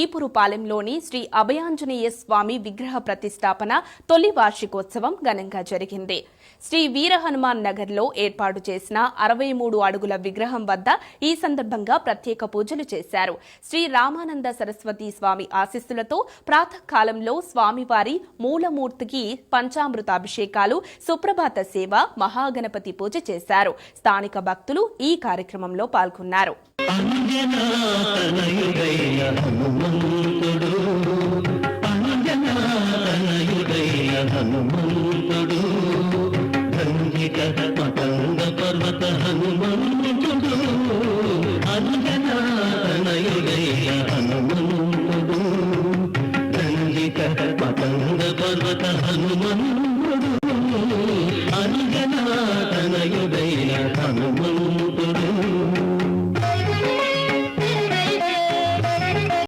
ఈపురుపాలెంలోని శ్రీ అభయాంజనేయ స్వామి విగ్రహ ప్రతిష్టాపన తొలి వార్షికోత్సవం ఘనంగా జరిగింది. శ్రీ వీర హనుమాన్ నగర్లో ఏర్పాటు చేసిన 63 అడుగుల విగ్రహం వద్ద ఈ సందర్భంగా ప్రత్యేక పూజలు చేశారు. శ్రీ రామానంద సరస్వతి స్వామి ఆశీస్సులతో ప్రాతకాలంలో స్వామివారి మూలమూర్తికి పంచామృతాభిషేకాలు, సుప్రభాత సేవ, మహాగణపతి పూజ చేశారు. స్థానిక భక్తులు ఈ కార్యక్రమంలో పాల్గొన్నారు. పతంగ పర్వత హనుమంతుడు అంజనానయుడైన హనుమంతుడు రంజిత పతంగ పర్వత హనుమ